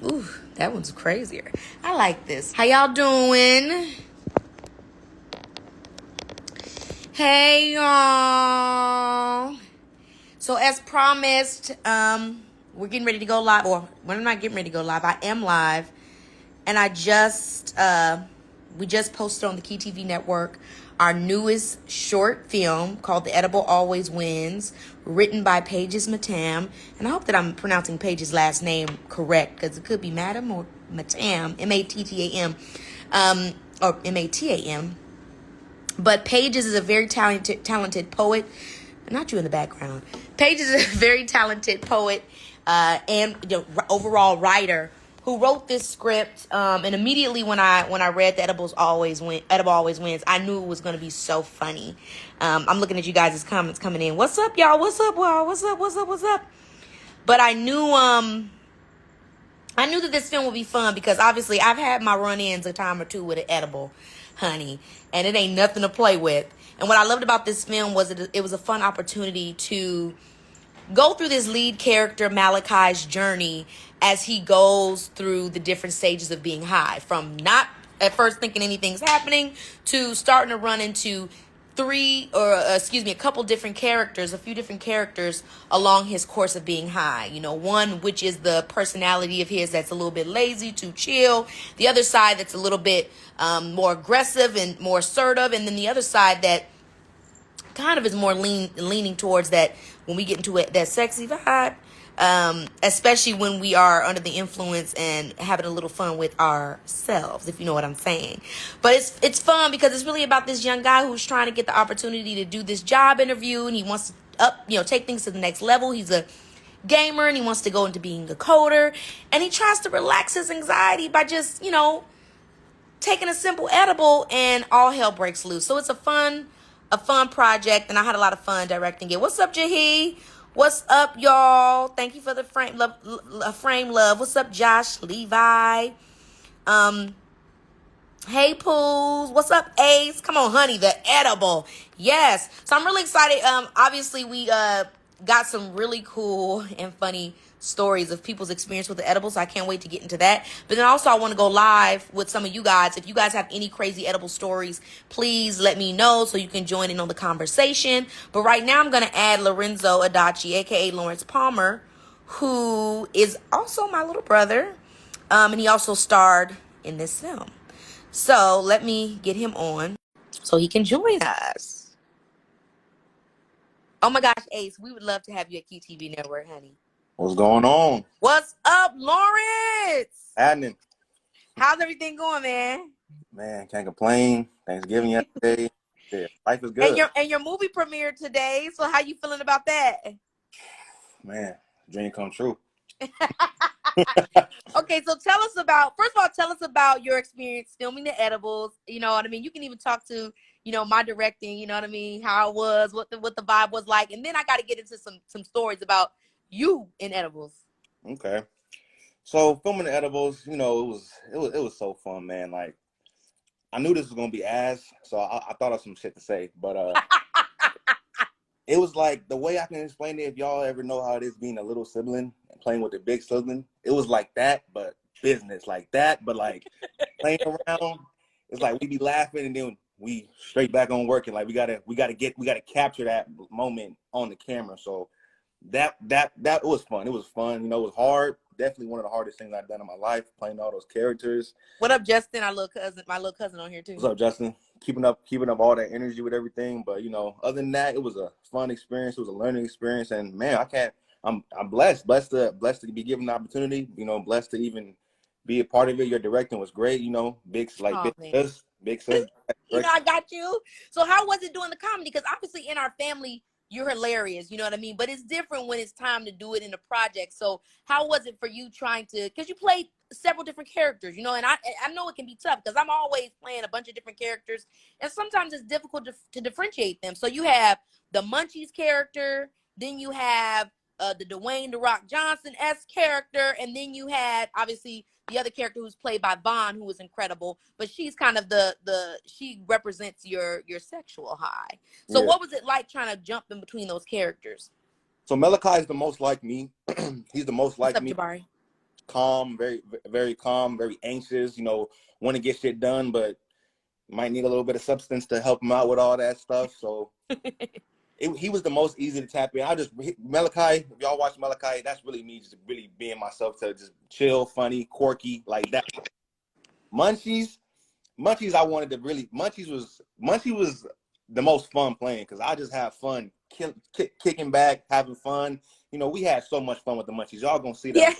Ooh, that one's crazier. I like this. How y'all doing? Hey, y'all. So as promised, we're getting ready to go live. Or when I'm not getting ready to go live, I am live. And we just posted on the Key TV network our newest short film called The Edible Always Wins, written by Pages Matam. And I hope that I'm pronouncing Pages' last name correct, because it could be Madam or Matam, M-A-T-T-A-M, or M-A-T-A-M. But Pages is a very talented poet. Not you in the background. Pages is a very talented poet and overall writer who wrote this script. And immediately when I read the Edible Always Wins, I knew it was going to be so funny. I'm looking at you guys' comments coming in. What's up, y'all? What's up, y'all? What's up? What's up? What's up? But I knew that this film would be fun because obviously I've had my run-ins a time or two with an edible, honey, and it ain't nothing to play with. And what I loved about this film was it was a fun opportunity to go through this lead character Malachi's journey as he goes through the different stages of being high, from not at first thinking anything's happening to starting to run into a couple different characters, a few different characters along his course of being high. You know, one which is the personality of his that's a little bit lazy, too chill. The other side that's a little bit more aggressive and more assertive. And then the other side that kind of is more leaning towards that when we get into it, that sexy vibe, especially when we are under the influence and having a little fun with ourselves, if you know what I'm saying. But it's fun because it's really about this young guy who's trying to get the opportunity to do this job interview, and he wants to take things to the next level. He's a gamer and he wants to go into being a coder, and he tries to relax his anxiety by just taking a simple edible, and all hell breaks loose. So it's a fun project, and I had a lot of fun directing it. What's up, Jahi? What's up, y'all? Thank you for the frame love. What's up, Josh Levi? Hey, Pools. What's up, Ace? Come on, honey, the edible. Yes. So I'm really excited. Obviously, we got some really cool and funny stories of people's experience with the edible, so I can't wait to get into that. But then also I want to go live with some of you guys. If you guys have any crazy edible stories, please let me know so you can join in on the conversation. But right now I'm going to add Lorenzo Adachi, aka Lawrence Palmer, who is also my little brother, and he also starred in this film. So let me get him on so he can join us. Oh my gosh, Ace, we would love to have you at QTV Network, honey. What's going on? What's up, Lawrence? Happening. How's everything going, man? Man, can't complain. Thanksgiving yesterday. Yeah, life is good. And your movie premiered today. So how you feeling about that? Man, dream come true. Okay, so first of all, tell us about your experience filming the edibles. You know what I mean? You can even talk to, my directing, you know what I mean, how it was, what the vibe was like. And then I got to get into some stories about you in edibles. Okay. So filming the edibles, it was so fun, man. Like, I knew this was gonna be ass, so I thought of some shit to say, but it was like, the way I can explain it, if y'all ever know how it is being a little sibling and playing with a big sibling, it was like that, but business, like that, but like playing around. It's like we be laughing and then we straight back on working. Like we gotta capture that moment on the camera. So that was fun. It was fun. It was hard. Definitely one of the hardest things I've done in my life, playing all those characters. What up, Justin? My little cousin on here too. What's up, Justin? Keeping up all that energy with everything. But other than that, it was a fun experience. It was a learning experience, and man, I'm blessed to be given the opportunity. Blessed to even be a part of it. Your directing was great. Big sis. I got you. So how was it doing the comedy? Because obviously in our family, you're hilarious, you know what I mean? But it's different when it's time to do it in a project. So how was it for you because you played several different characters, and I know it can be tough because I'm always playing a bunch of different characters, and sometimes it's difficult to differentiate them. So you have the Munchies character, then you have the Dwayne "The Rock" Johnson-esque character, and then you had obviously the other character who's played by Vaughn, who is incredible, but she's kind of she represents your sexual high. So yeah. What was it like trying to jump in between those characters? So Malachi is the most like me. He's the most like me. What's up, Jabari? calm, very calm, very anxious. You know, want to get shit done, but might need a little bit of substance to help him out with all that stuff. So he was the most easy to tap in. Malachi, if y'all watch Malachi, that's really me, just really being myself, to just chill, funny, quirky, like that. Munchies, I wanted to really, Munchie was the most fun playing, because I just have fun kicking back, having fun. You know, we had so much fun with the Munchies. Y'all gonna see them. Yeah.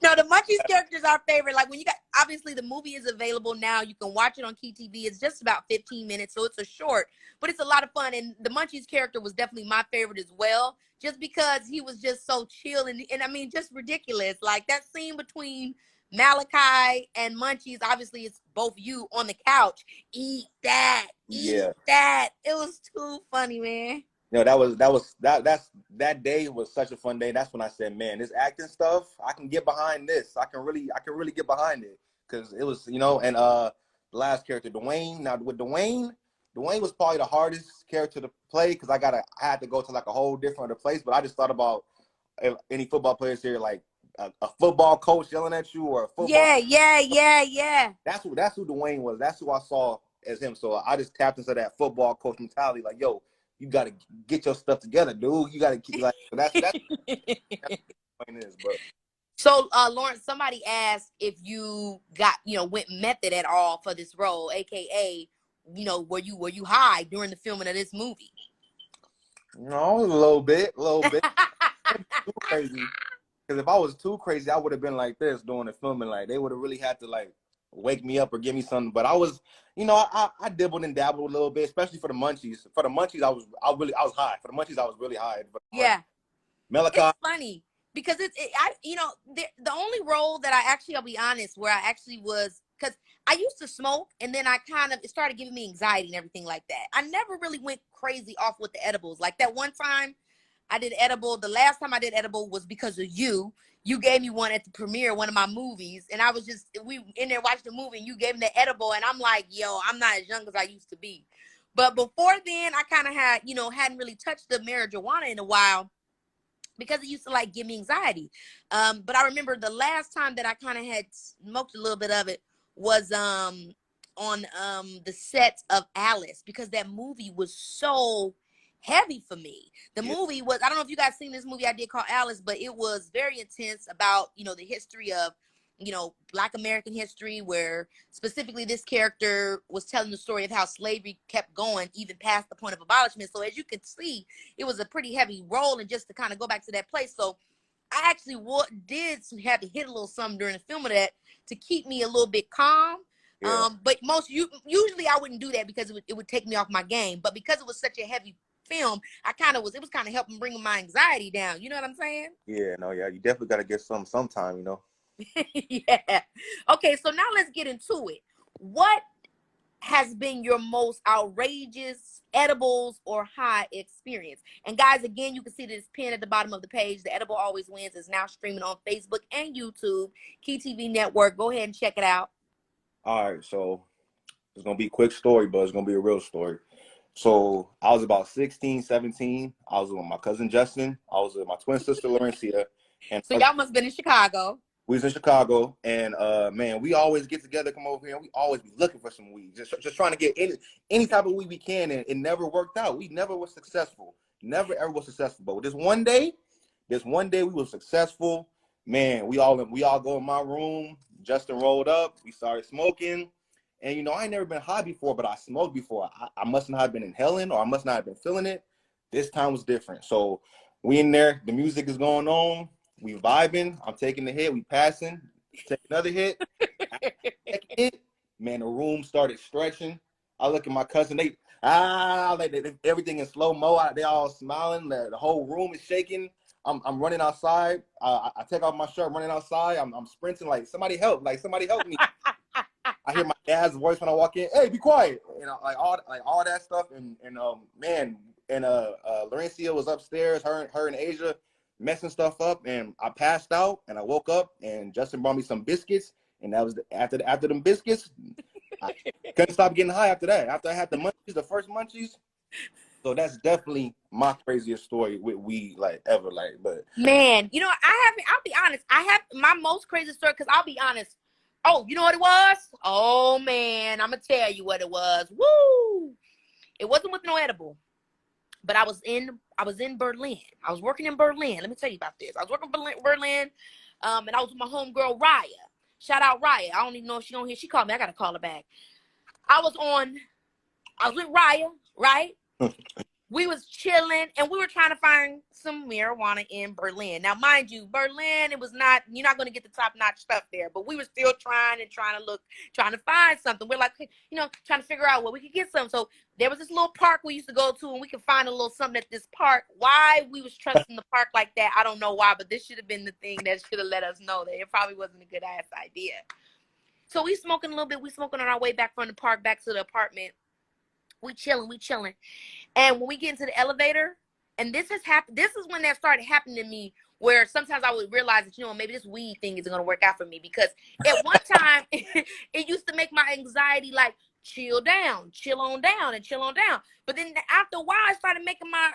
No, the Munchies character is our favorite. Like, when you got, obviously the movie is available now. You can watch it on Key TV. It's just about 15 minutes, so it's a short, but it's a lot of fun. And the Munchies character was definitely my favorite as well, just because he was just so chill and I mean, just ridiculous. Like, that scene between Malachi and Munchies, obviously it's both you on the couch. Eat that. Yeah. It was too funny, man. You know, that day was such a fun day. That's when I said, man, this acting stuff, I can get behind this. I can really get behind it, because it was, you know. And the last character, Dwayne. Now with Dwayne was probably the hardest character to play, because I had to go to like a whole different other place. But I just thought about, if any football players here, like a football coach yelling at you, or a football. Yeah. That's who Dwayne was. That's who I saw as him. So I just tapped into that football coach mentality, like, yo, you got to get your stuff together, dude. You got to keep, like, that's what it is. But so, Lawrence, somebody asked if you went method at all for this role, aka, were you high during the filming of this movie? No, a little bit. Too crazy. Because if I was too crazy, I would have been like this during the filming. Like, they would have really had to, like, wake me up or give me something. But I was, I dibbled and dabbled a little bit, especially for the Munchies. For the Munchies, I was high. For the Munchies, I was really high. But Yeah. Malachi. It's funny because the only role that I'll be honest, where I actually was, because I used to smoke, and then it started giving me anxiety and everything like that. I never really went crazy off with the edibles. Like, that one time I did edible. The last time I did edible was because of you. You gave me one at the premiere of one of my movies, and we in there watching the movie, and you gave me the edible, and I'm like, yo, I'm not as young as I used to be. But before then, I kind of hadn't really touched the marijuana in a while, because it used to, like, give me anxiety. But I remember the last time that I kind of had smoked a little bit of it was on the set of Alice, because that movie was so heavy for me. The movie was, I don't know if you guys seen this movie I did called Alice, but it was very intense about, the history of, Black American history, where specifically this character was telling the story of how slavery kept going even past the point of abolishment. So as you can see, it was a pretty heavy role. And just to kind of go back to that place, so I actually did have to hit a little something during the film of that to keep me a little bit calm. Yeah. But usually I wouldn't do that, because it would take me off my game. But because it was such a heavy film, it was kind of helping bring my anxiety down. You know what I'm saying? Yeah, no, yeah. You definitely got to get some sometime, Yeah. Okay, so now let's get into it. What has been your most outrageous edibles or high experience? And guys, again, you can see this pin at the bottom of the page. The Edible Always Wins is now streaming on Facebook and YouTube, Key TV Network. Go ahead and check it out. All right, so it's going to be a quick story, but it's going to be a real story. So I was about 16, 17. I was with my cousin Justin. I was with my twin sister Laurencia. And so y'all must have been in Chicago. We was in Chicago, and man, we always get together, come over here, and we always be looking for some weed, just trying to get any type of weed we can, and it never worked out. We never was successful, never ever was successful. But this one day we were successful. Man, we all go in my room. Justin rolled up. We started smoking, and I ain't never been high before, but I smoked before. I must not have been inhaling, or I must not have been feeling it. This time was different. So we in there. The music is going on. We vibing. I'm taking the hit. We passing. Take another hit. Man, the room started stretching. I look at my cousin. Everything in slow mo. They all smiling. The whole room is shaking. I'm running outside. I take off my shirt, running outside. I'm sprinting, like, somebody help! Like, somebody help me! I hear my dad's voice when I walk in. Hey, be quiet! Like all that stuff. And man, and Laurencia was upstairs. Her and Asia messing stuff up, and I passed out, and I woke up, and Justin brought me some biscuits, and that was after them biscuits, I couldn't stop getting high after that. After I had the first munchies, So that's definitely my craziest story with weed, like ever. Like, but Man, you know, I'll be honest. I have my most crazy story because I'll be honest. Oh, you know what it was? Oh man, I'm gonna tell you what it was. Woo! It wasn't with no edible, but I was in Berlin. I was working in Berlin. Let me tell you about this. I was working in Berlin, and I was with my homegirl Raya. Shout out Raya. I don't even know if she on here. She called me. I gotta call her back. I was with Raya, right? We was chilling and we were trying to find some marijuana in Berlin. Now, mind you, Berlin, you're not going to get the top notch stuff there, but we were still trying to find something. We're like, trying to figure out where we could get some. So there was this little park we used to go to and we could find a little something at this park. Why we was trusting the park like that, I don't know why, but this should have been the thing that should have let us know that it probably wasn't a good ass idea. So we smoking a little bit. We smoking on our way back from the park, back to the apartment. We chilling. And when we get into the elevator, and this has happened, this is when that started happening to me, where sometimes I would realize that, maybe this weed thing isn't going to work out for me. Because at one time, it used to make my anxiety like chill on down, and chill on down. But then after a while, I started making my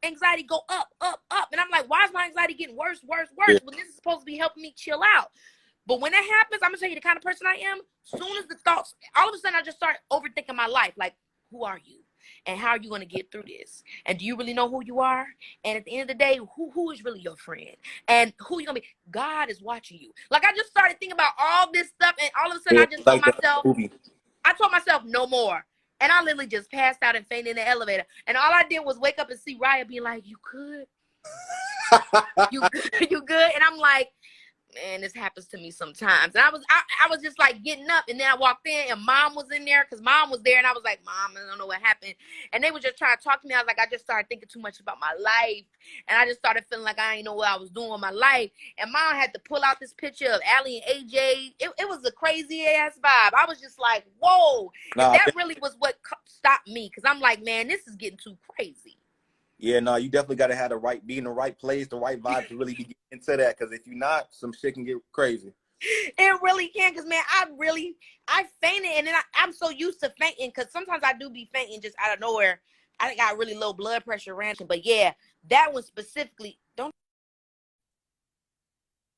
anxiety go up, up, up. And I'm like, why is my anxiety getting worse, worse, worse? When this is supposed to be helping me chill out. But when that happens, I'm going to tell you the kind of person I am. Soon as the thoughts, all of a sudden, I just start overthinking my life. Like, who are you? And how are you going to get through this? And do you really know who you are? And at the end of the day, who is really your friend? And who you going to be? God is watching you. Like, I just started thinking about all this stuff, and all of a sudden, I just told myself, no more. And I literally just passed out and fainted in the elevator. And all I did was wake up and see Raya being like, you good? You good? And I'm like, man, this happens to me sometimes. And I was just like getting up, and then I walked in and mom was in there because mom was there, and I was like, Mom, I don't know what happened. And they were just trying to talk to me. I was like, I just started thinking too much about my life, and I just started feeling like I didn't know what I was doing with my life. And mom had to pull out this picture of Allie and AJ. It was a crazy ass vibe. I was just like, whoa. And that really was what stopped me, because I'm like, man, this is getting too crazy. Yeah, no, you definitely got to be in the right place, the right vibe to really be into that. Because if you're not, some shit can get crazy. It really can, because, man, I fainted, and then I'm so used to fainting, because sometimes I do be fainting just out of nowhere. I got really low blood pressure ranching, but yeah, that one specifically, don't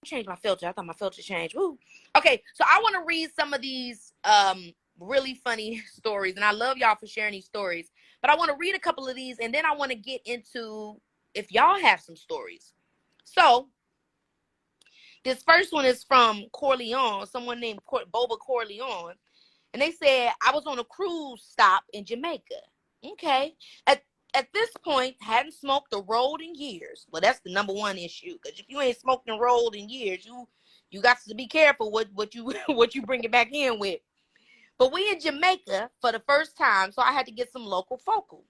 change my filter. I thought my filter changed. Woo. Okay, so I want to read some of these really funny stories, and I love y'all for sharing these stories. But I want to read a couple of these, and then I want to get into if y'all have some stories. So this first one is from Corleone, someone named Boba Corleone. And they said, I was on a cruise stop in Jamaica. Okay. At this point, hadn't smoked or rolled in years. Well, that's the number one issue. Because if you ain't smoked and rolled in years, you got to be careful what you what you bring it back in with. But we in Jamaica for the first time, so I had to get some local focal.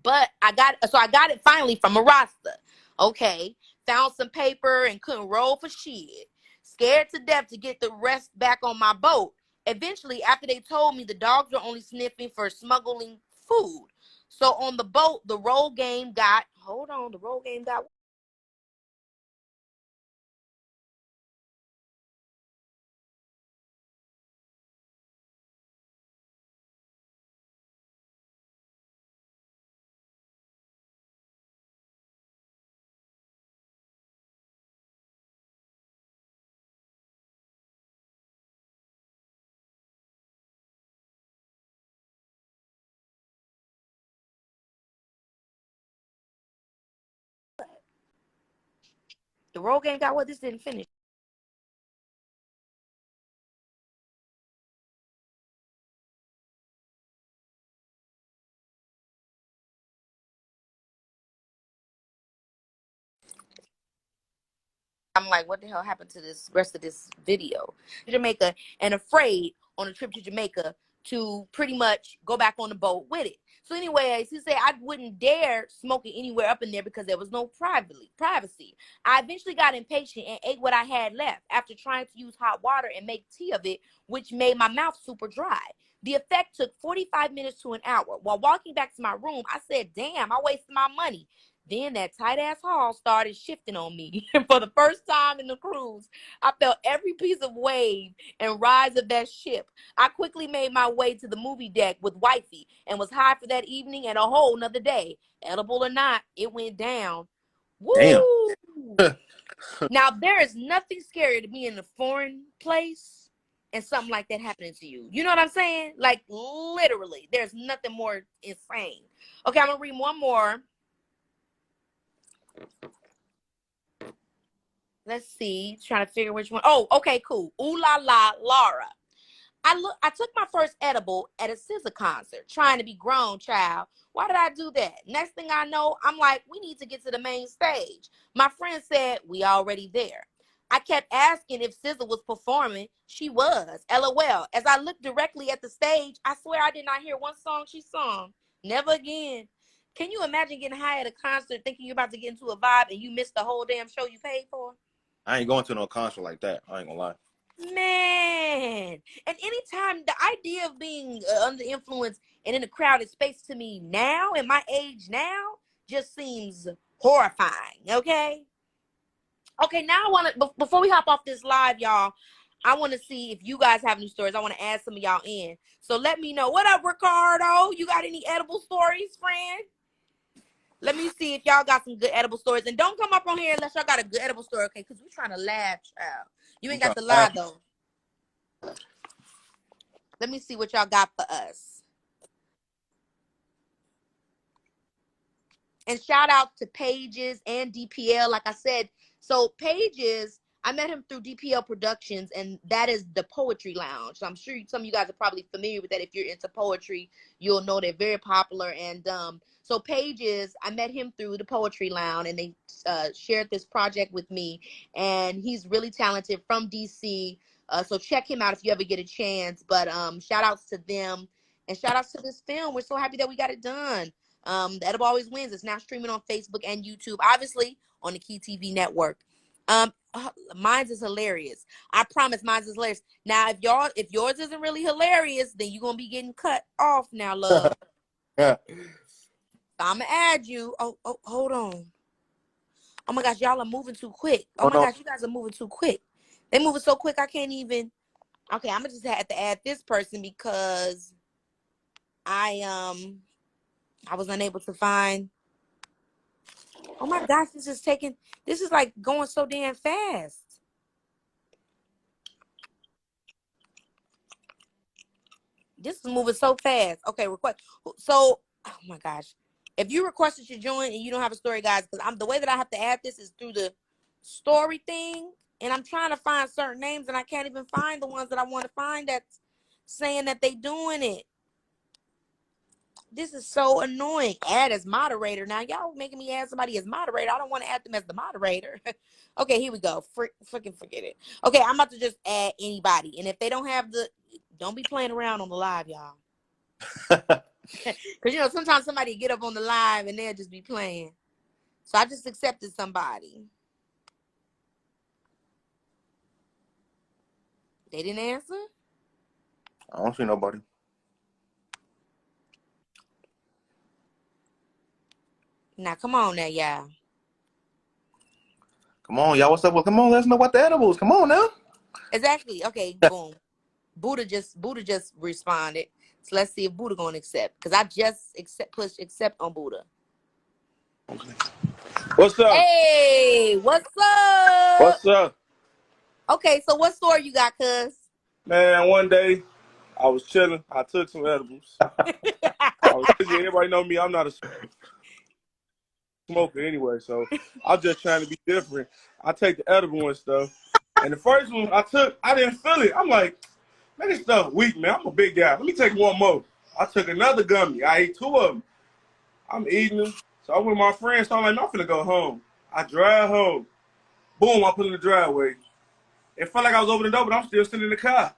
But I got it finally from a Rasta. Okay. Found some paper and couldn't roll for shit. Scared to death to get the rest back on my boat. Eventually, after they told me the dogs were only sniffing for smuggling food. So on the boat, the roll game got the roll game got what? This didn't finish. I'm like, what the hell happened to this rest of this video? Jamaica, and afraid on a trip to Jamaica to pretty much go back on the boat with it. So anyways, he said I wouldn't dare smoke it anywhere up in there because there was no privacy. I eventually got impatient and ate what I had left after trying to use hot water and make tea of it, which made my mouth super dry. The effect took 45 minutes to an hour. While walking back to my room, I said, damn, I wasted my money. Then that tight ass hall started shifting on me. And for the first time in the cruise, I felt every piece of wave and rise of that ship. I quickly made my way to the movie deck with wifey and was high for that evening and a whole nother day. Edible or not, it went down. Damn. Woo! Now, there is nothing scarier to be in a foreign place and something like that happening to you. You know what I'm saying? Like, literally, there's nothing more insane. Okay, I'm going to read one more. Let's see. Trying to figure which one. Oh, okay, cool. Ooh la la, Laura. I took my first edible at a SZA concert, trying to be grown, child. Why did I do that? Next thing I know, I'm like, we need to get to the main stage. My friend said, we already there. I kept asking if SZA was performing. She was. LOL. As I looked directly at the stage, I swear I did not hear one song she sung. Never again. Can you imagine getting high at a concert thinking you're about to get into a vibe and you missed the whole damn show you paid for? I ain't going to no concert like that. I ain't gonna lie. Man, and anytime the idea of being under influence and in a crowded space to me now, in my age now, just seems horrifying. Okay. Now I want to, before we hop off this live, y'all, I want to see if you guys have any stories. I want to add some of y'all in. So let me know. What up, Ricardo? You got any edible stories, friend? Let me see if y'all got some good edible stories. And don't come up on here unless y'all got a good edible story, okay? Because we're trying to laugh, child. You ain't got to lie, though. Let me see what y'all got for us. And shout out to Pages and DPL. Like I said, so Pages, I met him through DPL Productions, and that is the Poetry Lounge. So I'm sure some of you guys are probably familiar with that. If you're into poetry, you'll know they're very popular. And so Pages, I met him through the Poetry Lounge, and they shared this project with me. And he's really talented from DC. So check him out if you ever get a chance. But shout outs to them, and shout outs to this film. We're so happy that we got it done. The Edible Always Wins. It's now streaming on Facebook and YouTube, obviously on the Key TV network. Mine's is hilarious. I promise mine's is hilarious. Now, if yours isn't really hilarious, then you're gonna be getting cut off now, love. Yeah. I'm gonna add you. Oh, hold on. Oh my gosh, y'all are moving too quick. Oh my gosh, you guys are moving too quick. They moving so quick I can't even. Okay, I'm gonna just have to add this person because I was unable to find. Oh my gosh, this is like going so damn fast. This is moving so fast. Okay, request. So, oh my gosh. If you requested to join and you don't have a story, guys, because the way that I have to add this is through the story thing. And I'm trying to find certain names and I can't even find the ones that I want to find that's saying that they doing it. This is so annoying. Add as moderator. Now, y'all making me add somebody as moderator. I don't want to add them as the moderator. Okay, here we go. Freaking forget it. Okay, I'm about to just add anybody. And if they don't have don't be playing around on the live, y'all. Because, sometimes somebody get up on the live and they'll just be playing. So I just accepted somebody. They didn't answer? I don't see nobody. Now, come on now, y'all. Come on, y'all. What's up? Well, come on. Let us know what the edibles. Come on now. Exactly. Okay, boom. Buddha just responded. So let's see if Buddha gonna accept. Because I just pushed accept on Buddha. What's up? Hey, what's up? What's up? Okay, so what story you got, cuz? Man, one day I was chilling. I took some edibles. Everybody know me. I'm not a smoker anyway, so I'm just trying to be different. I take the edible and stuff. And the first one I took, I didn't feel it. I'm like, man, this stuff weak, man. I'm a big guy. Let me take one more. I took another gummy. I ate two of them. I'm eating them. So I went with my friends. So I'm like, I'm finna go home. I drive home. Boom, I put in the driveway. It felt like I was over the door, but I'm still sitting in the car.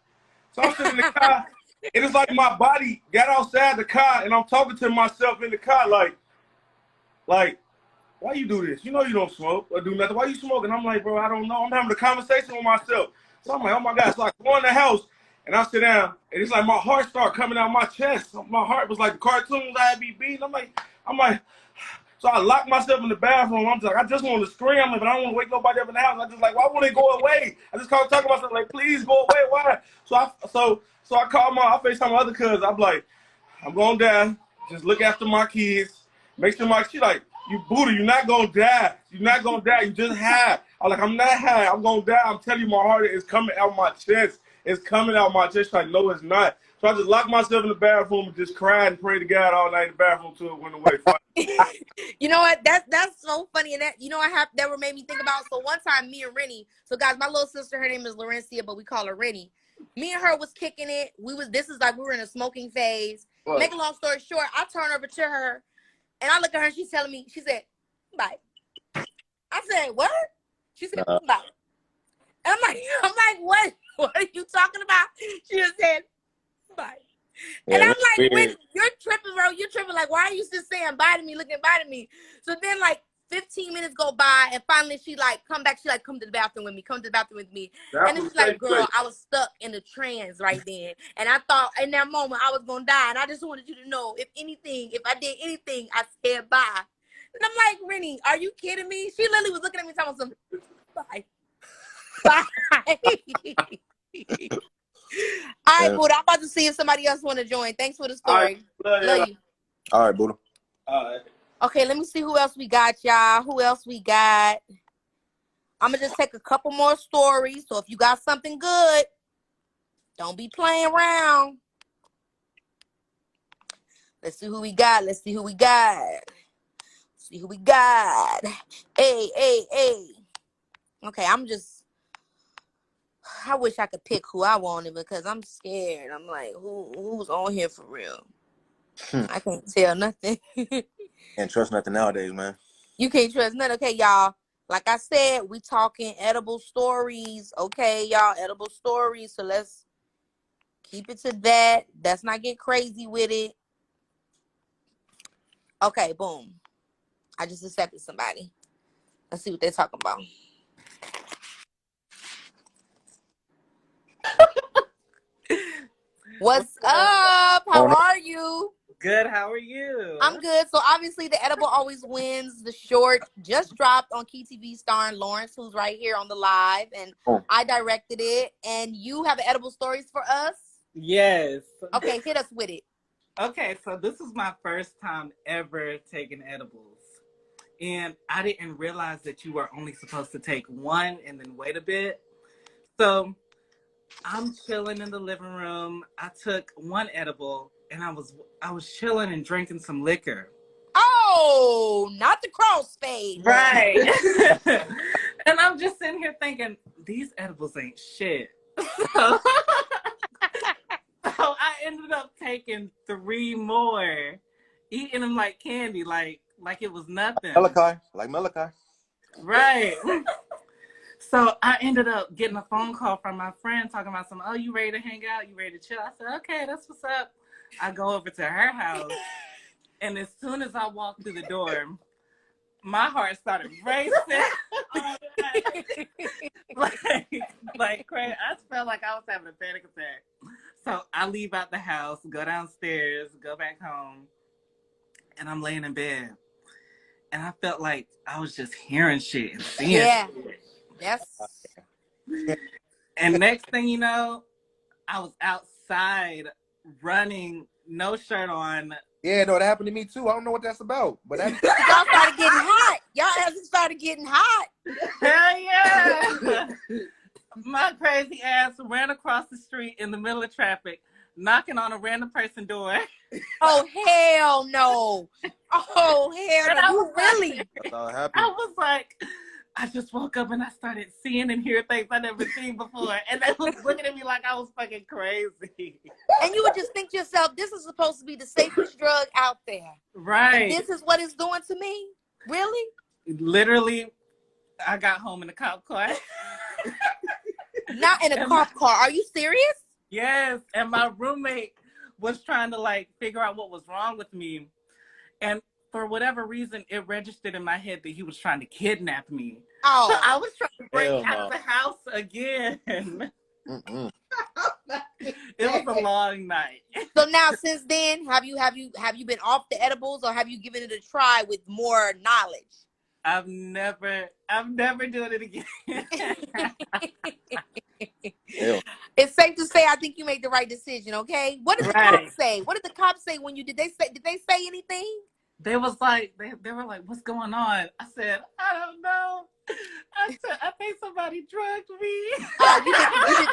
So I'm sitting in the car, and it's like my body got outside the car, and I'm talking to myself in the car like, why you do this? You know you don't smoke or do nothing. Why you smoking? I'm like, bro, I don't know. I'm having a conversation with myself. So I'm like, oh my God. So I go in the house, and I sit down, and it's like my heart started coming out my chest. My heart was like the cartoons I had be beating. I'm like, So I locked myself in the bathroom. I'm just like, I just want to scream, but I don't want to wake nobody up in the house. I just like, why won't it go away? I just can't talk to myself like, please go away. Why? So I called I FaceTime my other cousins. I'm like, I'm going down. Just look after my kids. Make sure she like, you Buddha, you're not going to die. You're not going to die. You just high. I'm like, I'm not high. I'm going to die. I'm telling you, my heart is coming out my chest. It's coming out my chest. Like, no, it's not. So I just locked myself in the bathroom and just cried and prayed to God all night in the bathroom till it went away. You know what? That's so funny. And that, you know, that made me think about. So one time, me and Rennie. So guys, my little sister, her name is Laurencia, but we call her Rennie. Me and her was kicking it. This is like we were in a smoking phase. What? Make a long story short, I turn over to her, and I look at her, and she's telling me, she said, "Bye." I said, "What?" She said, "Bye." And I'm like, what? What are you talking about? She just said, "Bye." Yeah, and I'm like, Rennie, you're tripping, bro. You're tripping. Like, why are you just saying bye to me, looking bye to me? So then, like, 15 minutes go by, and finally she, like, come back. She, like, come to the bathroom with me. And then she's like, girl, I was stuck in the trance right then. And I thought in that moment I was going to die. And I just wanted you to know, if I did anything, I said bye. And I'm like, Rennie, are you kidding me? She literally was looking at me talking some, bye. Bye. All right, Buddha, I'm about to see if somebody else want to join. Thanks for the story. Love you. All right, Buddha. All right. Okay, let me see who else we got, y'all. Who else we got? I'm going to just take a couple more stories. So if you got something good, don't be playing around. Let's see who we got. Hey. Okay, I wish I could pick who I wanted because I'm scared. I'm like, who's on here for real? I can't tell nothing. Can't trust nothing nowadays, man. You can't trust nothing. Okay, y'all. Like I said, we talking edible stories. Okay, y'all, edible stories. So let's keep it to that. Let's not get crazy with it. Okay, boom. I just accepted somebody. Let's see what they're talking about. What's up? How are you? Good. How are you? I'm good. So obviously the edible always wins. The short just dropped on Key TV starring Lawrence, who's right here on the live, and I directed it. And you have edible stories for us? Yes. Okay, hit us with it. Okay, so this is my first time ever taking edibles. And I didn't realize that you were only supposed to take one and then wait a bit. So I'm chilling in the living room. I took one edible and I was chilling and drinking some liquor. Oh, not the crossfade. Right. And I'm just sitting here thinking, these edibles ain't shit. So I ended up taking 3 more, eating them like candy, like it was nothing. Malachi. Right. So I ended up getting a phone call from my friend talking about oh, you ready to hang out? You ready to chill? I said, okay, that's what's up. I go over to her house, and as soon as I walked through the door, my heart started racing. like crazy. I felt like I was having a panic attack. So I leave out the house, go downstairs, go back home, and I'm laying in bed. And I felt like I was just hearing shit and seeing shit. Yes. And next thing you know, I was outside running, no shirt on. Yeah, no, that happened to me too. I don't know what that's about. But y'all started getting hot. Y'all asses started getting hot. Hell yeah. My crazy ass ran across the street in the middle of traffic, knocking on a random person's door. Oh, hell no. Oh, hell no. You really? That's all happened. I was like, I just woke up and I started seeing and hearing things I never seen before. And they was looking at me like I was fucking crazy. And you would just think to yourself, this is supposed to be the safest drug out there. Right. And this is what it's doing to me? Really? Literally, I got home in a cop car. Not in a cop car. Are you serious? Yes. And my roommate was trying to figure out what was wrong with me. And for whatever reason, it registered in my head that he was trying to kidnap me. Oh. So I was trying to break out of the house again. It was a long night. So now, since then, have you been off the edibles, or have you given it a try with more knowledge? I'm never doing it again. Ew. It's safe to say I think you made the right decision. Okay, what did the Right. cops say? What did the cops say when you did they say anything? They was like, they were like, what's going on? I said, I don't know. I think somebody drugged me.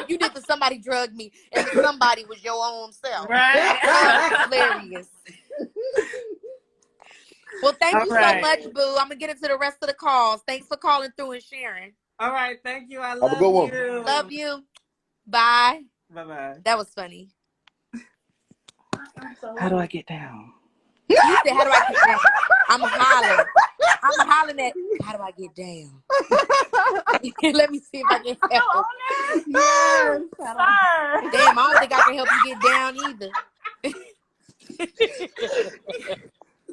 You did the somebody drugged me, and the somebody was your own self. Right. Hilarious. Well, thank you so much, Boo. I'm gonna get into the rest of the calls. Thanks for calling through and sharing. All right, thank you. I Have a love good one. you. Love you. Bye. Bye-bye. That was funny. How do I get down? You said, how do I get down? I'm hollering at, how do I get down? Let me see if I can help. Yes, sir. Damn, I don't think I can help you get down either.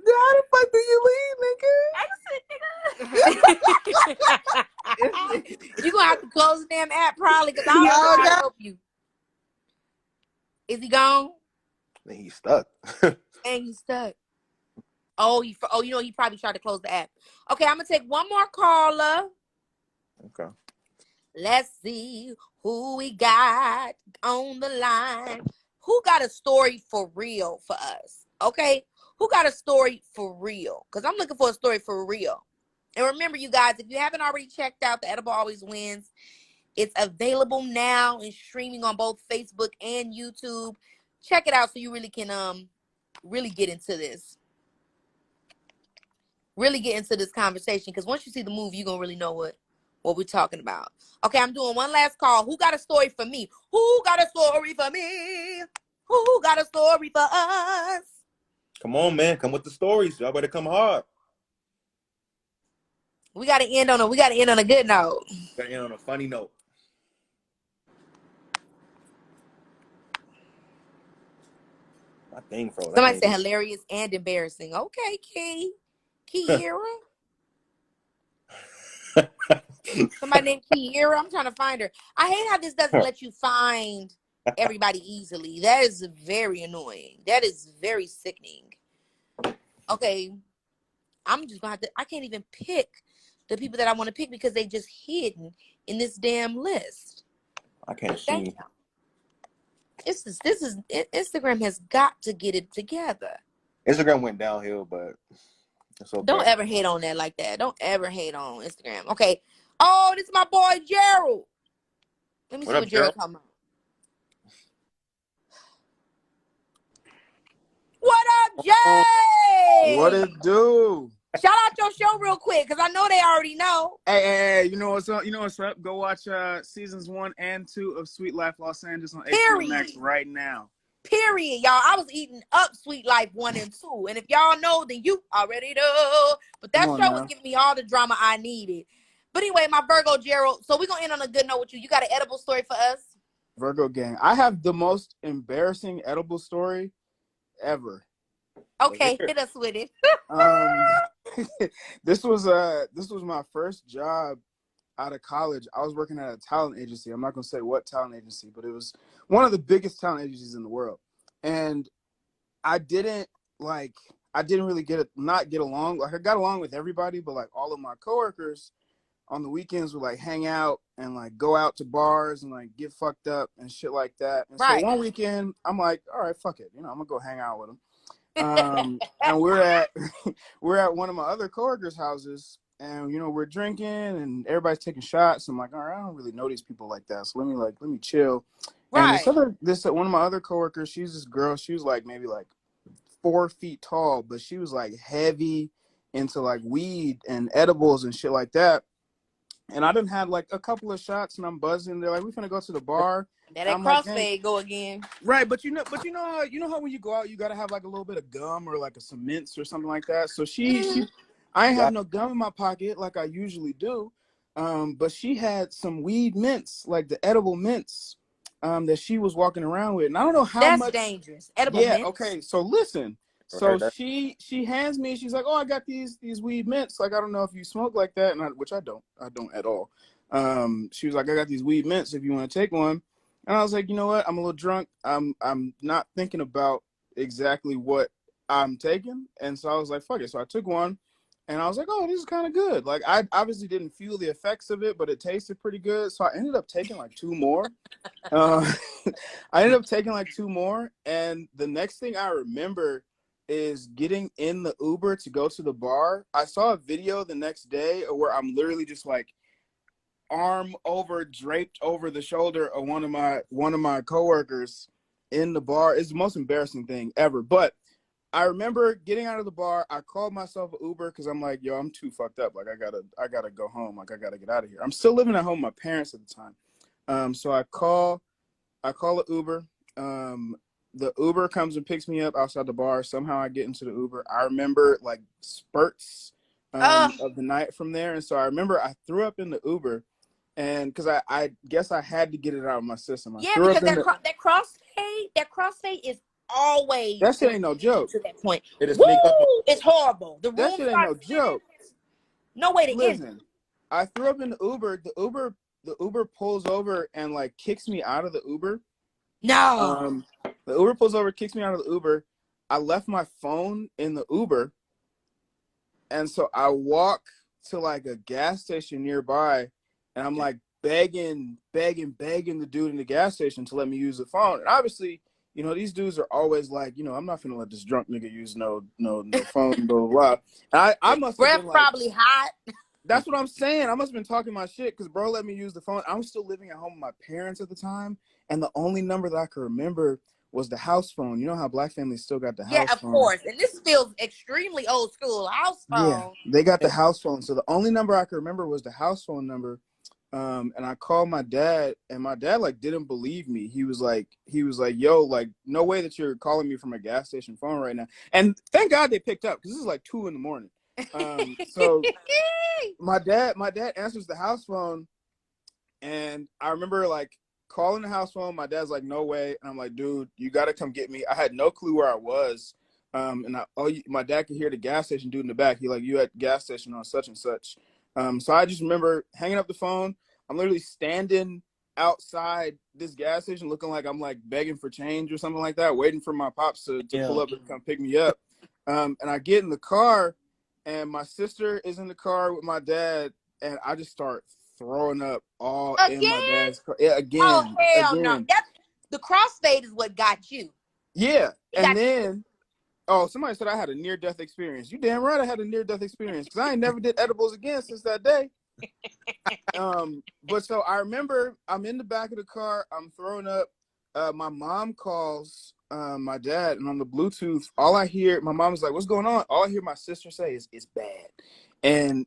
How the fuck do you leave, nigga? You're gonna have to close the damn app probably, because I don't know how to help you. Is he gone? He's stuck. And he's stuck. Oh, you know, he probably tried to close the app. Okay, I'm gonna take one more caller. Okay. Let's see who we got on the line. Who got a story for real for us? Okay, who got a story for real? Because I'm looking for a story for real. And remember, you guys, if you haven't already checked out The Edible Always Wins, it's available now and streaming on both Facebook and YouTube. Check it out so you really can really get into this. Really get into this conversation, because once you see the movie, you're gonna really know what we're talking about. Okay, I'm doing one last call. Who got a story for me? Who got a story for me? Who got a story for us? Come on, man. Come with the stories. Y'all better come hard. We gotta end on a good note. Gotta end on a funny note. My thing froze. Somebody said hilarious and embarrassing. Okay, Kiera. Somebody named Kiera. I'm trying to find her. I hate how this doesn't let you find everybody easily. That is very annoying. That is very sickening. Okay, I'm just gonna have to. I can't even pick the people that I want to pick because they just hidden in this damn list. I can't Thank see. you. Instagram has got to get it together. Instagram went downhill, but it's okay. Don't ever hate on that like that. Don't ever hate on Instagram. Okay. Oh, this is my boy Gerald. Let me see what Gerald talking about. What up, Jay? What it do? Shout out your show real quick, because I know they already know. Hey, you know what's up? Go watch seasons 1 and 2 of Sweet Life Los Angeles on HBO Max right now. Period, y'all. I was eating up Sweet Life 1 and 2. And if y'all know, then you already know. But that show was giving me all the drama I needed. But anyway, my Virgo Gerald. So we're going to end on a good note with you. You got an edible story for us? Virgo gang. I have the most embarrassing edible story ever. Okay, hit us with it. This was my first job out of college. I was working at a talent agency. I'm not gonna say what talent agency, but it was one of the biggest talent agencies in the world. And I didn't really not get along. Like, I got along with everybody, but like all of my coworkers on the weekends would like hang out and like go out to bars and like get fucked up and shit like that. And so one weekend I'm like, all right, fuck it. I'm gonna go hang out with them. And we're at one of my other coworkers' houses, and we're drinking and everybody's taking shots. I'm like, all right, I don't really know these people like that, so let me chill. Right. And this one of my other coworkers, she's this girl. She was like maybe like 4 feet tall, but she was like heavy into like weed and edibles and shit like that. And I done had like a couple of shots and I'm buzzing. They're like, we finna go to the bar. That crossfade go again. Right, but you know how when you go out you gotta have like a little bit of gum or like some mints or something like that. So I ain't have no gum in my pocket like I usually do. But she had some weed mints, like the edible mints, that she was walking around with. And I don't know how much. That's dangerous. Edible mints. Okay, so listen. So she hands me, she's like, oh, I got these weed mints. Like, I don't know if you smoke like that, which I don't at all. She was like, I got these weed mints if you want to take one. And I was like, you know what? I'm a little drunk. I'm not thinking about exactly what I'm taking. And so I was like, fuck it. So I took one and I was like, oh, this is kind of good. Like I obviously didn't feel the effects of it, but it tasted pretty good. So I ended up taking like 2 more. Uh, I ended up taking like 2 more. And the next thing I remember is getting in the Uber to go to the bar. I saw a video the next day where I'm literally just like arm over, draped over the shoulder of one of my coworkers in the bar. It's the most embarrassing thing ever. But I remember getting out of the bar. I called myself an Uber because I'm like, yo, I'm too fucked up. Like I gotta go home. Like I gotta get out of here. I'm still living at home with my parents at the time. So I call an Uber. The Uber comes and picks me up outside the bar. Somehow I get into the Uber. I remember like spurts Oh, of the night from there. And so I remember I threw up in the Uber, and because I guess I had to get it out of my system. I yeah, threw because up in the that crossfade is always that shit going ain't no to get you joke. to that point. It'll Woo! sneak up on It's horrible. The That room shit ain't no starts spinning. joke. There's no way to end. Listen, I threw up in the Uber. The Uber pulls over and like kicks me out of the Uber. No. Um, the Uber pulls over, kicks me out of the Uber. I left my phone in the Uber, and so I walk to like a gas station nearby, and I'm like begging the dude in the gas station to let me use the phone. And obviously, these dudes are always like, I'm not gonna let this drunk nigga use no phone, blah blah blah. And I must have Breath been like, probably hot. that's what I'm saying. I must have been talking my shit because bro let me use the phone. I was still living at home with my parents at the time, and the only number that I could remember was the house phone. You know how black families still got the Yeah, house of phone? course. And this feels extremely old school. House Yeah, phone. they got the house phone. So the only number I could remember was the house phone number. And I called my dad, and my dad like didn't believe me. He was like, yo, like no way that you're calling me from a gas station phone right now. And thank God they picked up because this is like 2 a.m. So my dad answers the house phone, and I remember like calling the house phone. My dad's like, no way. And I'm like, dude, you got to come get me. I had no clue where I was. My dad could hear the gas station dude in the back. He like, you at gas station on such and such. So I just remember hanging up the phone. I'm literally standing outside this gas station looking like I'm like begging for change or something like that, waiting for my pops to pull up and come pick me up. And I get in the car, and my sister is in the car with my dad, and I just start throwing up all in my Again? dad's car. Yeah, Oh, again. hell no. That's the crossfade is what got you. Yeah. It And got you. then, oh, somebody said I had a near-death experience. You damn right I had a near-death experience because I ain't never did edibles again since that day. But so I remember I'm in the back of the car. I'm throwing up. My mom calls my dad, and on the Bluetooth, all I hear, my mom's like, "What's going on?" All I hear my sister say is, "It's bad," and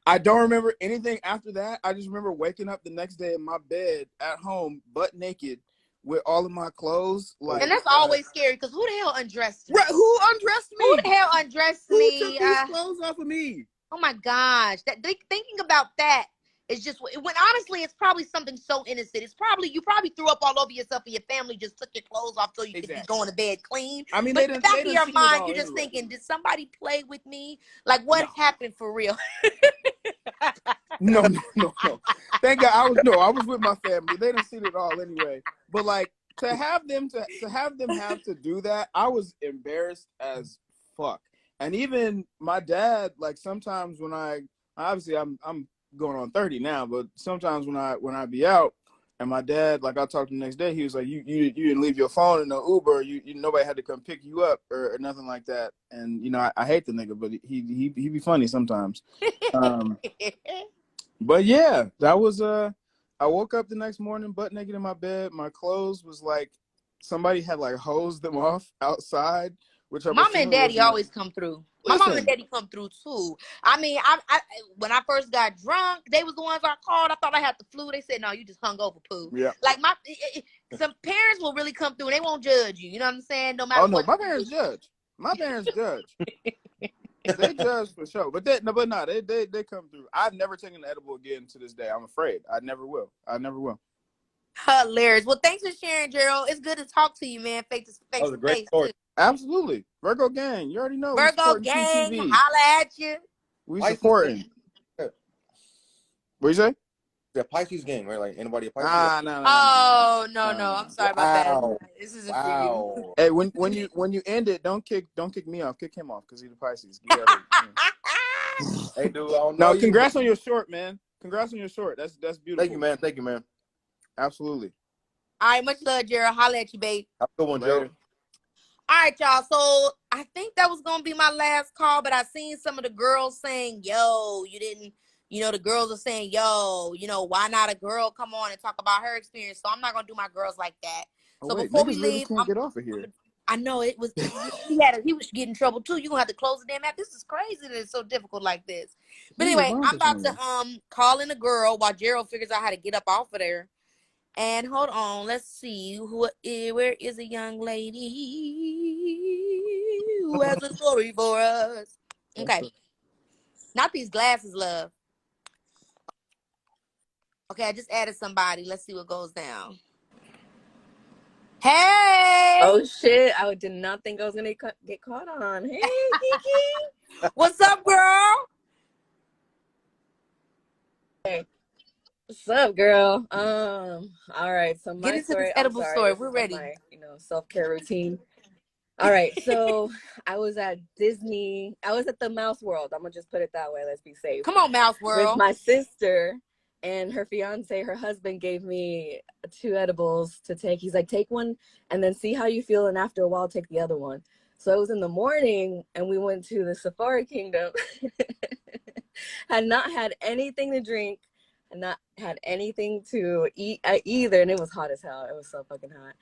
I don't remember anything after that. I just remember waking up the next day in my bed at home, butt naked, with all of my clothes. Like, And that's always scary because who the hell undressed me? right, who undressed Who me? the hell undressed Who me? took these clothes off of me? Oh my gosh. Thinking about that is just when honestly it's probably something so innocent. You probably threw up all over yourself and your family just took your clothes off so you could be going to bed clean. I mean, But in the back of your seen it mind, all you're just anyway. thinking, did somebody play with me? Like what No. happened for real? No. Thank God I was with my family. They didn't see it all anyway. But like to have them have to do that, I was embarrassed as fuck. And even my dad, like sometimes when obviously I'm going on 30 now, but sometimes when I be out and my dad, like I talked to him the next day, he was like, you didn't leave your phone in the Uber, you nobody had to come pick you up or nothing like that. And I hate the nigga, but he be funny sometimes. But yeah, that was I woke up the next morning butt naked in my bed. My clothes was like somebody had like hosed them off outside, which I'm Mama and assuming was daddy my. always come through. My mom and Listen, daddy come through too. I mean, I when I first got drunk, they was the ones I called. I thought I had the flu. They said, "No, you just hung over, poo." yeah. Like some parents will really come through and they won't judge you. You know what I'm saying? No Oh matter no, what. my parents judge. My parents judge. They judge for sure. But they come through. I've never taken an edible again to this day. I'm afraid. I never will. I never will. Hilarious. Well, thanks for sharing, Gerald. It's good to talk to you, man. Face that was to a great face story. too. Absolutely. Virgo gang. You already know we Virgo supporting gang, TTV. holla at you. We License plate. supporting. What you say? The Pisces gang, right? Like anybody a Pisces? Nah, nah, nah, nah, nah, nah, Oh no, nah, no, nah, I'm nah. sorry about that. Wow. This isn't for you. Wow. Hey, when you end it, don't kick me off. Kick him off because he's a Pisces. You gotta, Hey, dude, I don't know No, you, but congrats on your short, man. Congrats on your short. That's beautiful. thank you, man. Thank you, man. Absolutely. All right, much love, Gerald. Holla at you, babe. Have a good one, Later. Joe. All right, y'all. So I think that was gonna be my last call, but I seen some of the girls saying, "Yo, you didn't." You know, the girls are saying, "Yo, you know, why not a girl come on and talk about her experience?" So I'm not gonna do my girls like that. Oh So wait, before we niggas really leave, can't get off of here. I know he was getting in trouble too. You gonna have to close the damn app. This is crazy that it's so difficult like this. But These anyway, I'm Avonte about to fans. call in a girl while Gerald figures out how to get up off of there. And hold on, let's see where is a young lady who has a story for us. Okay, not these glasses, love. Okay, I just added somebody. Let's see what goes down. Hey, Oh shit! I did not think I was gonna get caught on. Hey, Keke. what's up, girl? Hey, what's up, girl? All right. So Get my into this story. I'm edible sorry. story. This We're is like ready. my, self-care routine. All right. So I was at Disney. I was at the Mouse World. I'm gonna just put it that way. Let's be safe. Come on, Mouse With World. my sister and her fiance. Her husband gave me 2 edibles to take. He's like, take one and then see how you feel, and after a while, take the other one. So it was in the morning, and we went to the Safari Kingdom. Had not had anything to drink, and not had anything to eat either, and it was hot as hell. It was so fucking hot.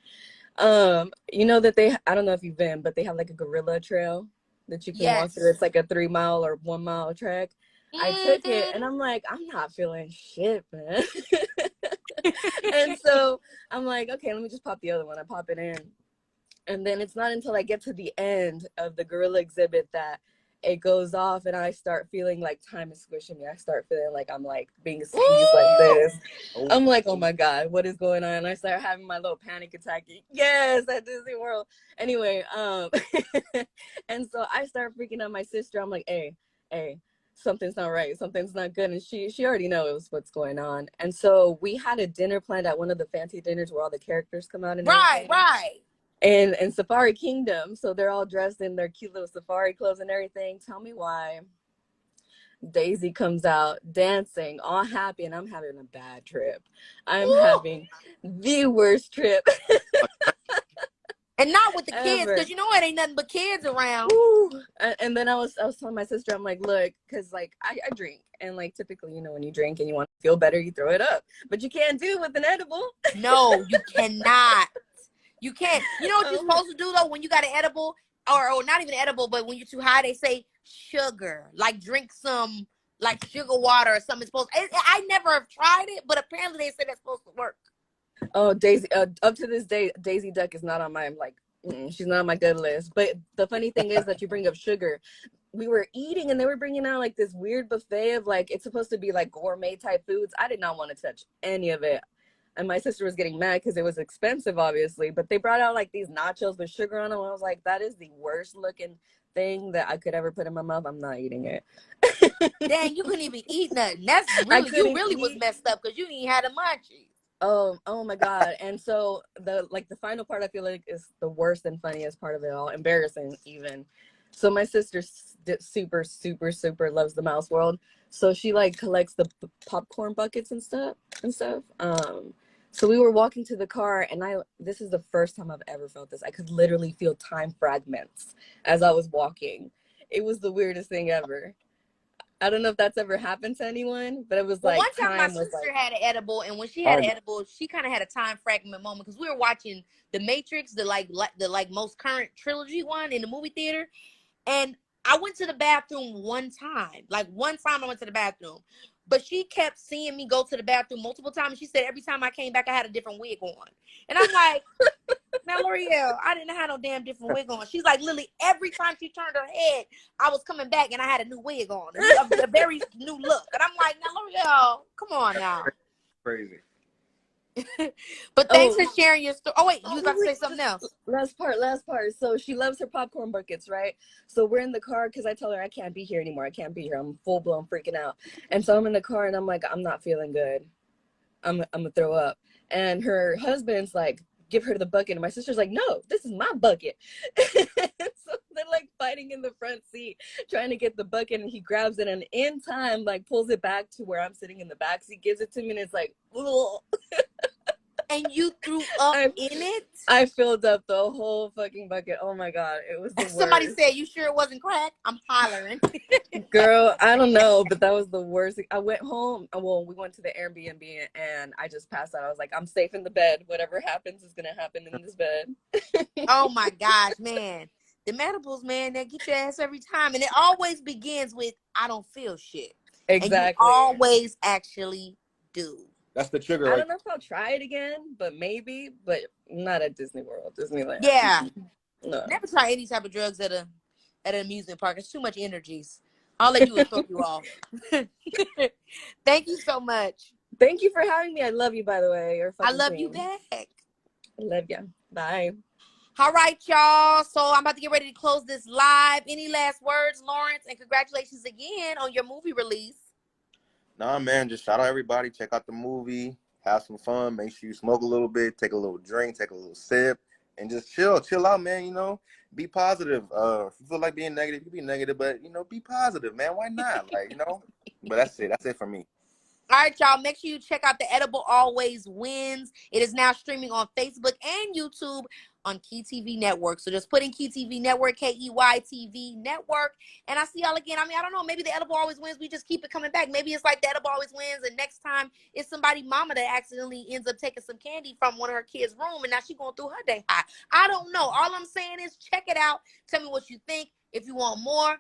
You know that I don't know if you've been, but they have like a gorilla trail that you can walk through. Yes. It's like a 3 mile or 1 mile trek. I took it and I'm like, I'm not feeling shit, man. And so I'm like, okay, let me just pop the other one. I pop it in. And then it's not until I get to the end of the gorilla exhibit that it goes off and I start feeling like time is squishing me. I start feeling like I'm like being squeezed like this. I'm like, oh my God, what is going on? And I start having my little panic attack. Yes, at Disney World. Anyway, and so I start freaking out my sister. I'm like, hey, something's not right. Something's not good. And she already knows what's going on. And so we had a dinner planned at one of the fancy dinners where all the characters come out and everything. Right. And Safari Kingdom. So they're all dressed in their cute little safari clothes and everything. Tell me why Daisy comes out dancing, all happy, and I'm having a bad trip. I'm having the worst trip. And not with the kids, ever. because you know it ain't nothing but kids around. Woo. And then I was telling my sister, I'm like, look, because like I drink, and like typically, when you drink and you want to feel better, you throw it up, but you can't do it with an edible. No, you cannot. You can't. You know what you're supposed to do though when you got an edible, or not even edible, but when you're too high, they say sugar. Like drink some like sugar water or something. Supposed. I never have tried it, but apparently they say that's supposed to work. Oh, Daisy. Up to this day, Daisy Duck is not on my she's not on my good list. But the funny thing is that you bring up sugar. We were eating and they were bringing out like this weird buffet of like, it's supposed to be like gourmet type foods. I did not want to touch any of it. And my sister was getting mad because it was expensive, obviously. But they brought out like these nachos with sugar on them. I was like, that is the worst looking thing that I could ever put in my mouth. I'm not eating it. Dang, you couldn't even eat nothing. That's really, you really was messed up because you didn't even have the munchies. Oh my God. And so the final part I feel like is the worst and funniest part of it all, embarrassing even. So my sister super loves the Mouse World. So she like collects the popcorn buckets and stuff. So we were walking to the car and this is the first time I've ever felt this. I could literally feel time fragments as I was walking. It was the weirdest thing ever. I don't know if that's ever happened to anyone, but it was like one time my sister had an edible, and when she had an edible, she kind of had a time fragment moment because we were watching The Matrix, the most current trilogy one in the movie theater, and I went to the bathroom one time. Like one time I went to the bathroom, but she kept seeing me go to the bathroom multiple times. She said every time I came back, I had a different wig on, and I'm like. Now, L'Oreal, I didn't have no damn different wig on. She's like, Lily, every time she turned her head, I was coming back and I had a new wig on, a very new look. And I'm like, now, L'Oreal, come on now. Crazy. But thanks for sharing your story. Oh, wait, you was about to say something else. Last part. So she loves her popcorn buckets, right? So we're in the car because I tell her I can't be here anymore. I'm full blown freaking out. And so I'm in the car and I'm like, I'm not feeling good. I'm gonna throw up. And her husband's like, give her the bucket. And my sister's like, no, this is my bucket. So they're like fighting in the front seat, trying to get the bucket. And he grabs it and in time, like pulls it back to where I'm sitting in the back seat, gives it to me. And it's like, ugh. And you threw up I, in it? I filled up the whole fucking bucket. Oh my God. It was the worst. Somebody said, you sure it wasn't crack? I'm hollering. Girl, I don't know, but that was the worst. I went home. Well, we went to the Airbnb and I just passed out. I was like, I'm safe in the bed. Whatever happens is going to happen in this bed. Oh my gosh, man. The medibles, man, they get your ass every time. And it always begins with, I don't feel shit. Exactly. And you always actually do. That's the trigger, I right? don't know if I'll try it again, but maybe, but not at Disney World, Disneyland. Yeah. No. Never try any type of drugs at an amusement park. It's too much energies. All they do is throw you off. Thank you so much. Thank you for having me. I love you, by the way. You're a I fucking love queen. you back. I love you. Bye. All right, y'all. So I'm about to get ready to close this live. Any last words, Lawrence? And congratulations again on your movie release. Nah, man, just shout out everybody. Check out the movie. Have some fun. Make sure you smoke a little bit. Take a little drink. Take a little sip. And just chill out, man. You know, be positive. If you feel like being negative, you can be negative, but, you know, be positive, man. Why not? Like, you know, but that's it. That's it for me. All right, y'all. Make sure you check out The Edible Always Wins. It is now streaming on Facebook and YouTube on Key TV Network. So just put in Key TV Network, KEY TV Network. And I see y'all again. I mean, I don't know. Maybe The Edible Always Wins. We just keep it coming back. Maybe it's like The Edible Always Wins. And next time it's somebody mama that accidentally ends up taking some candy from one of her kids' room. And now she's going through her day high. I don't know. All I'm saying is check it out. Tell me what you think. If you want more,